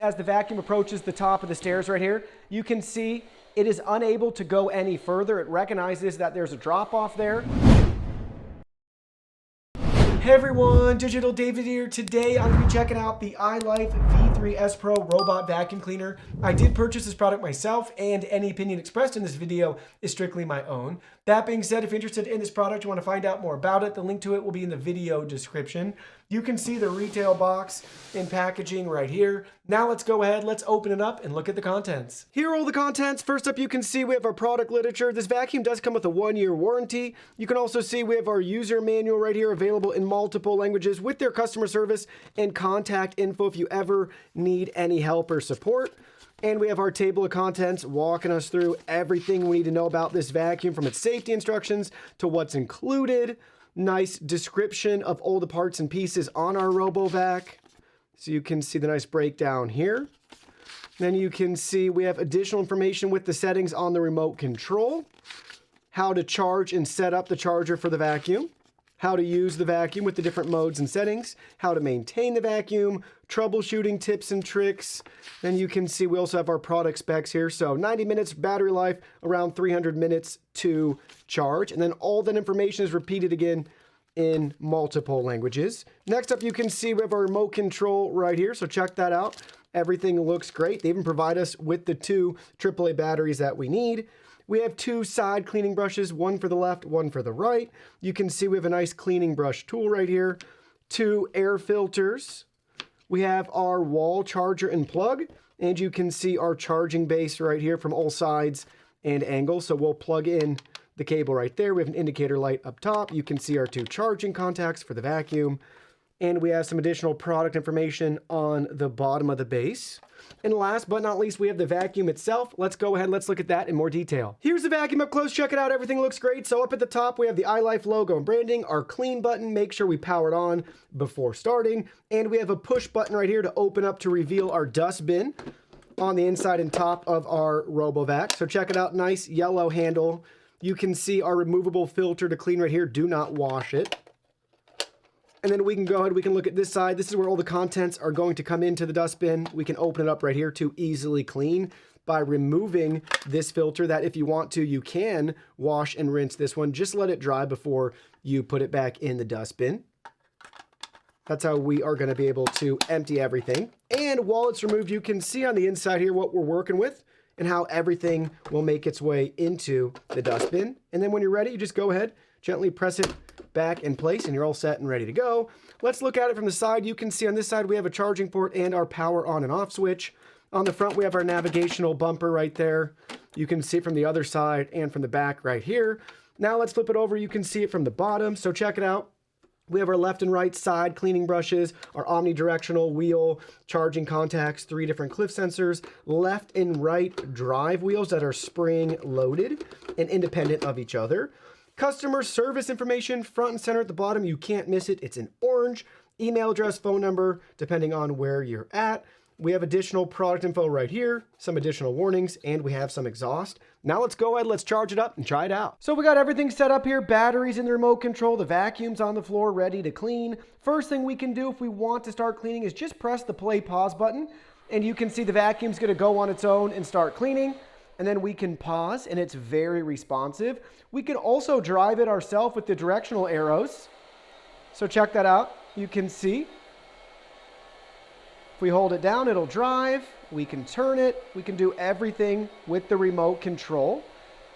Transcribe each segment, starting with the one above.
As the vacuum approaches the top of the stairs right here, you can see it is unable to go any further. It recognizes that there's a drop off there. Hey everyone, Digital David here. Today I'm going to be checking out the ILIFE V3s Pro Robot Vacuum Cleaner. I did purchase this product myself, and any opinion expressed in this video is strictly my own. That being said, if you're interested in this product, you want to find out more about it, the link to it will be in the video description. You can see the retail box and packaging right here. Now let's go ahead, let's open it up and look at the contents. Here are all the contents. First up, you can see we have our product literature. This vacuum does come with a 1-year warranty. You can also see we have our user manual right here available in multiple languages with their customer service and contact info if you ever need any help or support. And we have our table of contents walking us through everything we need to know about this vacuum, from its safety instructions to what's included. Nice description of all the parts and pieces on our RoboVac. So you can see the nice breakdown here. Then you can see we have additional information with the settings on the remote control, how to charge and set up the charger for the vacuum, how to use the vacuum with the different modes and settings, how to maintain the vacuum, troubleshooting tips and tricks. Then you can see we also have our product specs here. So 90 minutes battery life, around 300 minutes to charge. And then all that information is repeated again in multiple languages. Next up, you can see we have our remote control right here. So check that out. Everything looks great. They even provide us with the 2 AAA batteries that we need. We have 2 side cleaning brushes, one for the left, one for the right. You can see we have a nice cleaning brush tool right here. 2 air filters. We have our wall charger and plug, and you can see our charging base right here from all sides and angles. So we'll plug in the cable right there. We have an indicator light up top. You can see our 2 charging contacts for the vacuum. And we have some additional product information on the bottom of the base. And last but not least, we have the vacuum itself. Let's go ahead, let's look at that in more detail. Here's the vacuum up close, check it out, everything looks great. So up at the top, we have the iLife logo and branding, our clean button, make sure we power it on before starting. And we have a push button right here to open up to reveal our dust bin on the inside and top of our RoboVac. So check it out, nice yellow handle. You can see our removable filter to clean right here, do not wash it. And then we can go ahead, we can look at this side. This is where all the contents are going to come into the dustbin. We can open it up right here to easily clean by removing this filter that, if you want to, you can wash and rinse this one. Just let it dry before you put it back in the dustbin. That's how we are going to be able to empty everything. And while it's removed, you can see on the inside here what we're working with and how everything will make its way into the dustbin. And then when you're ready, you just go ahead, gently press it back in place, and you're all set and ready to go. Let's look at it from the side. You can see on this side we have a charging port and our power on and off switch. On the front we have our navigational bumper right there. You can see it from the other side and from the back right here. Now let's flip it over. You can see it from the bottom, so check it out. We have our left and right side cleaning brushes, our omnidirectional wheel, charging contacts, 3 different cliff sensors, left and right drive wheels that are spring loaded and independent of each other. Customer service information, front and center at the bottom. You can't miss it. It's in orange. Email address, phone number, depending on where you're at. We have additional product info right here, some additional warnings, and we have some exhaust. Now let's go ahead, let's charge it up and try it out. So we got everything set up here, batteries in the remote control, the vacuum's on the floor, ready to clean. First thing we can do if we want to start cleaning is just press the play pause button, and you can see the vacuum's gonna go on its own and start cleaning. And then we can pause, and it's very responsive. We can also drive it ourselves with the directional arrows. So check that out. You can see. If we hold it down, it'll drive. We can turn it. We can do everything with the remote control.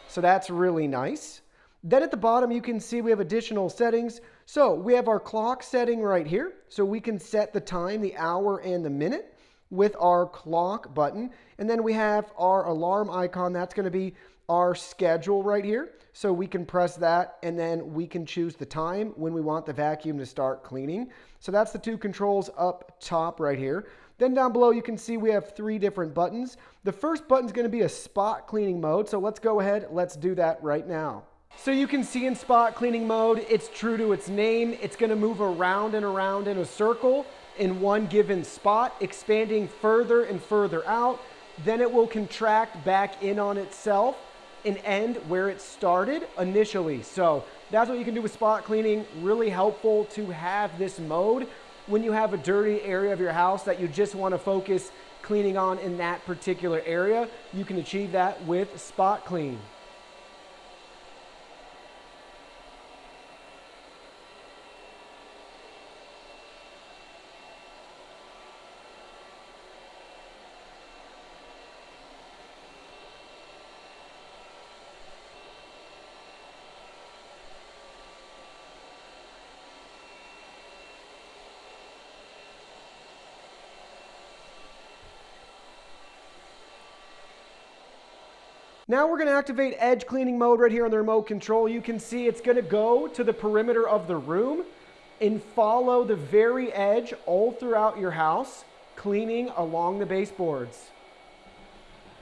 So that's really nice. Then at the bottom, you can see we have additional settings. So we have our clock setting right here. So we can set the time, the hour, and the minute with our clock button. And then we have our alarm icon. That's going to be our schedule right here. So we can press that, and then we can choose the time when we want the vacuum to start cleaning. So that's the 2 controls up top right here. Then down below, you can see we have 3 different buttons. The first button is going to be a spot cleaning mode. So let's go ahead. Let's do that right now. So you can see in spot cleaning mode, it's true to its name. It's going to move around and around in a circle in one given spot, expanding further and further out. Then it will contract back in on itself and end where it started initially. So that's what you can do with spot cleaning. Really helpful to have this mode when you have a dirty area of your house that you just want to focus cleaning on in that particular area, you can achieve that with Spot Clean. Now we're going to activate edge cleaning mode right here on the remote control. You can see it's going to go to the perimeter of the room and follow the very edge all throughout your house, cleaning along the baseboards.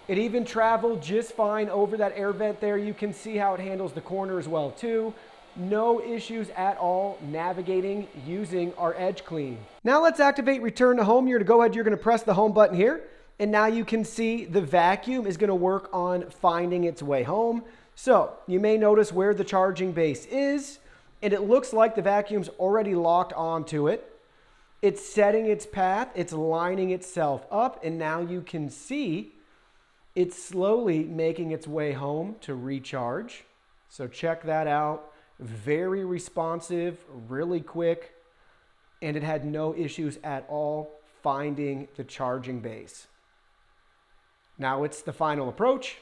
It even traveled just fine over that air vent there. You can see how it handles the corner as well too. No issues at all navigating using our edge clean. Now let's activate return to home. You're going to press the home button here. And now you can see the vacuum is going to work on finding its way home. So you may notice where the charging base is, and it looks like the vacuum's already locked onto it. It's setting its path, it's lining itself up, and now you can see it's slowly making its way home to recharge. So check that out. Very responsive, really quick, and it had no issues at all finding the charging base. Now it's the final approach.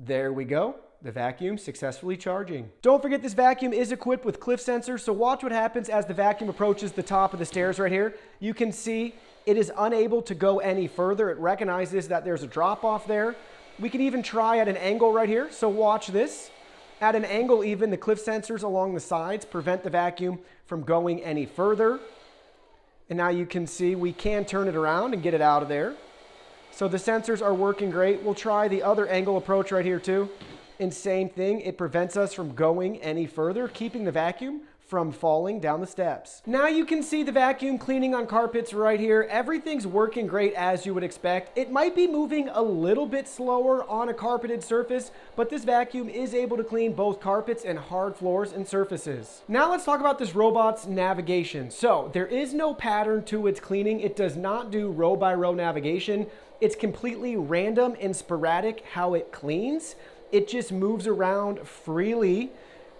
There we go. The vacuum successfully charging. Don't forget this vacuum is equipped with cliff sensor, so watch what happens as the vacuum approaches the top of the stairs right here. You can see it is unable to go any further. It recognizes that there's a drop off there. We can even try at an angle right here, so watch this. At an angle even, the cliff sensors along the sides prevent the vacuum from going any further. And now you can see we can turn it around and get it out of there. So the sensors are working great. We'll try the other angle approach right here too. And same thing, it prevents us from going any further, keeping the vacuum from falling down the steps. Now you can see the vacuum cleaning on carpets right here. Everything's working great as you would expect. It might be moving a little bit slower on a carpeted surface, but this vacuum is able to clean both carpets and hard floors and surfaces. Now let's talk about this robot's navigation. So there is no pattern to its cleaning. It does not do row by row navigation. It's completely random and sporadic how it cleans. It just moves around freely,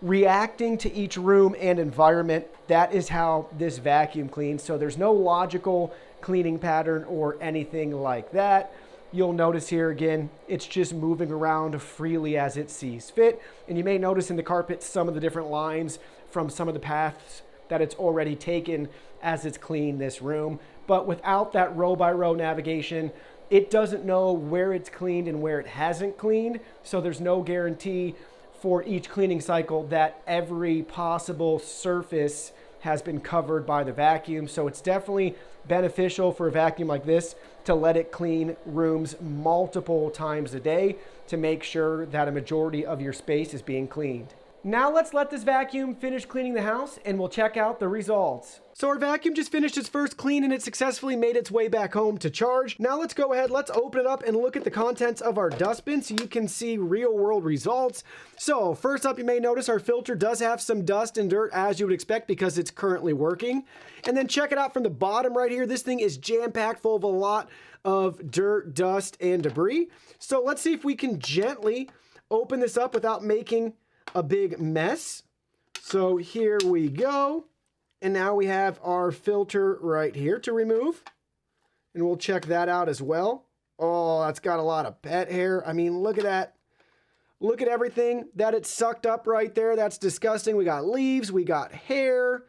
reacting to each room and environment. That is how this vacuum cleans. So there's no logical cleaning pattern or anything like that. You'll notice here again, it's just moving around freely as it sees fit. And you may notice in the carpet some of the different lines from some of the paths that it's already taken as it's cleaned this room. But without that row by row navigation, it doesn't know where it's cleaned and where it hasn't cleaned. So there's no guarantee for each cleaning cycle that every possible surface has been covered by the vacuum. So it's definitely beneficial for a vacuum like this to let it clean rooms multiple times a day to make sure that a majority of your space is being cleaned. Now let's let this vacuum finish cleaning the house and we'll check out the results. So our vacuum just finished its first clean and it successfully made its way back home to charge. Now let's go ahead, let's open it up and look at the contents of our dustbin so you can see real world results. So first up, you may notice our filter does have some dust and dirt as you would expect because it's currently working. And then check it out from the bottom right here. This thing is jam-packed full of a lot of dirt, dust, and debris. So let's see if we can gently open this up without making a big mess. So here we go. And now we have our filter right here to remove. And we'll check that out as well. Oh, that's got a lot of pet hair. I mean, look at that. Look at everything that it's sucked up right there. That's disgusting. We got leaves, we got hair.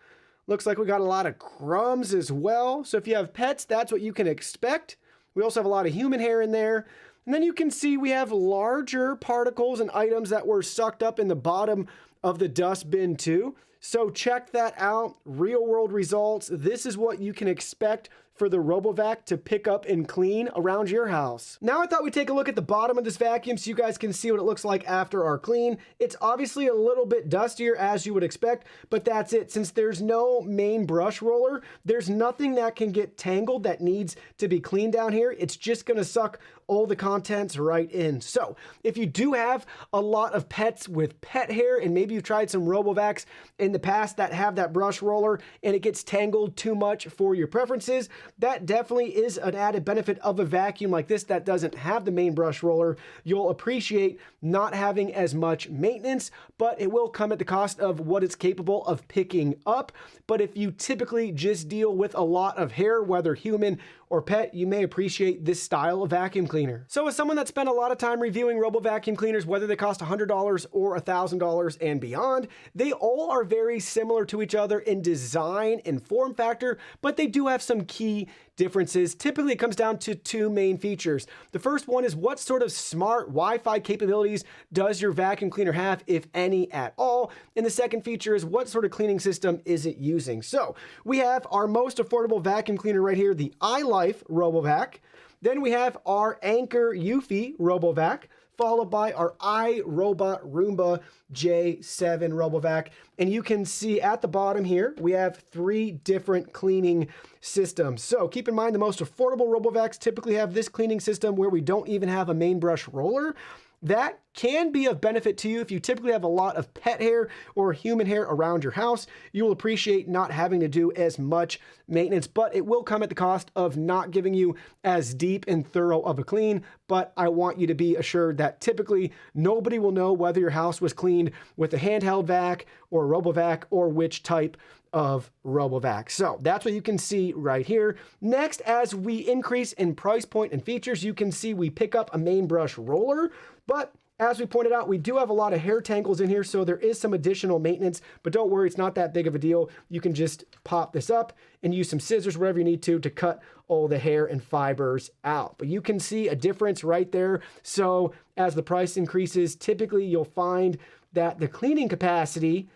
Looks like we got a lot of crumbs as well. So if you have pets, that's what you can expect. We also have a lot of human hair in there. And then you can see we have larger particles and items that were sucked up in the bottom of the dustbin too. So check that out, real world results. This is what you can expect for the RoboVac to pick up and clean around your house. Now I thought we'd take a look at the bottom of this vacuum so you guys can see what it looks like after our clean. It's obviously a little bit dustier as you would expect, but that's it. Since there's no main brush roller, there's nothing that can get tangled that needs to be cleaned down here. It's just gonna suck all the contents right in. So if you do have a lot of pets with pet hair and maybe you've tried some RoboVacs in the past that have that brush roller and it gets tangled too much for your preferences, that definitely is an added benefit of a vacuum like this that doesn't have the main brush roller. You'll appreciate not having as much maintenance, but it will come at the cost of what it's capable of picking up. But if you typically just deal with a lot of hair, whether human or pet, you may appreciate this style of vacuum cleaner. So as someone that spent a lot of time reviewing Robo vacuum cleaners, whether they cost $100 or $1,000 and beyond, they all are very similar to each other in design and form factor, but they do have some key differences. Typically, it comes down to two main features. The first one is what sort of smart Wi-Fi capabilities does your vacuum cleaner have, if any at all? And the second feature is what sort of cleaning system is it using? So we have our most affordable vacuum cleaner right here, the ILIFE RoboVac. Then we have our Anchor Eufy RoboVac, followed by our iRobot Roomba J7 RoboVac. And you can see at the bottom here, we have 3 different cleaning systems. So keep in mind, the most affordable RoboVacs typically have this cleaning system where we don't even have a main brush roller. That can be of benefit to you if you typically have a lot of pet hair or human hair around your house. You will appreciate not having to do as much maintenance, but it will come at the cost of not giving you as deep and thorough of a clean. But I want you to be assured that typically nobody will know whether your house was cleaned with a handheld vac or a RoboVac or which type of RoboVac. So that's what you can see right here. Next, as we increase in price point and features, you can see we pick up a main brush roller, but as we pointed out, we do have a lot of hair tangles in here, so there is some additional maintenance, but don't worry, it's not that big of a deal. You can just pop this up and use some scissors, wherever you need to cut all the hair and fibers out. But you can see a difference right there. So as the price increases, typically you'll find that the cleaning capacity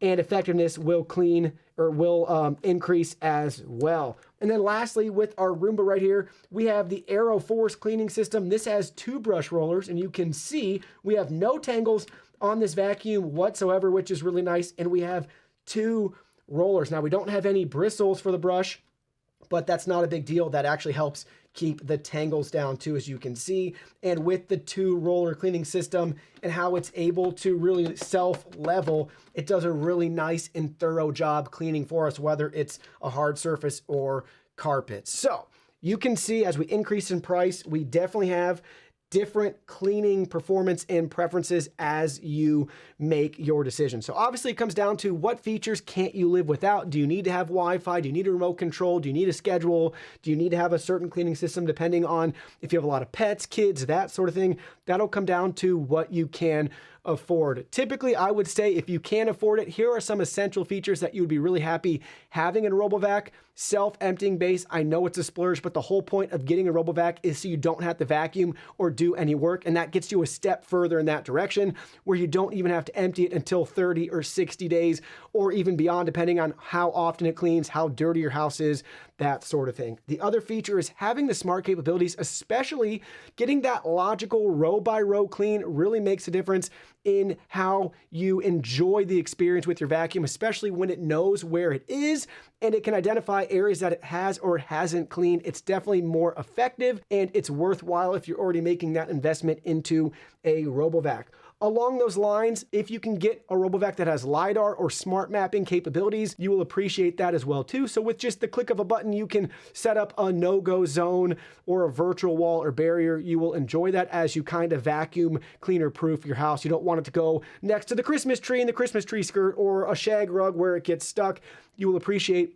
and effectiveness will increase as well. And then lastly, with our Roomba right here, we have the Aero Force cleaning system. This has 2 brush rollers, and you can see we have no tangles on this vacuum whatsoever, which is really nice. And we have 2 rollers. Now, we don't have any bristles for the brush, but that's not a big deal. That actually helps keep the tangles down too, as you can see. And with the 2 roller cleaning system and how it's able to really self-level, it does a really nice and thorough job cleaning for us, whether it's a hard surface or carpet. So you can see as we increase in price, we definitely have different cleaning performance and preferences as you make your decision. So obviously it comes down to what features can't you live without? Do you need to have Wi-Fi? Do you need a remote control? Do you need a schedule? Do you need to have a certain cleaning system depending on if you have a lot of pets, kids, that sort of thing? That'll come down to what you can afford. Typically, I would say if you can't afford it, here are some essential features that you would be really happy having in a RoboVac. Self-emptying base. I know it's a splurge, but the whole point of getting a RoboVac is so you don't have to vacuum or do any work, and that gets you a step further in that direction where you don't even have to empty it until 30 or 60 days or even beyond, depending on how often it cleans, how dirty your house is, that sort of thing. The other feature is having the smart capabilities, especially getting that logical row by row clean really makes a difference in how you enjoy the experience with your vacuum, especially when it knows where it is and it can identify areas that it has or hasn't cleaned. It's definitely more effective and it's worthwhile if you're already making that investment into a RoboVac. Along those lines, if you can get a RoboVac that has LiDAR or smart mapping capabilities, you will appreciate that as well too. So with just the click of a button, you can set up a no-go zone or a virtual wall or barrier. You will enjoy that as you kind of vacuum cleaner proof your house. You don't want it to go next to the Christmas tree in the Christmas tree skirt or a shag rug where it gets stuck. You will appreciate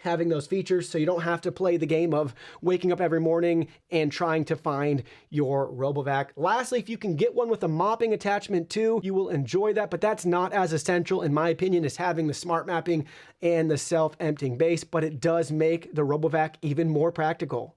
having those features so you don't have to play the game of waking up every morning and trying to find your RoboVac. Lastly, if you can get one with a mopping attachment too, you will enjoy that, but that's not as essential in my opinion as having the smart mapping and the self-emptying base, but it does make the RoboVac even more practical.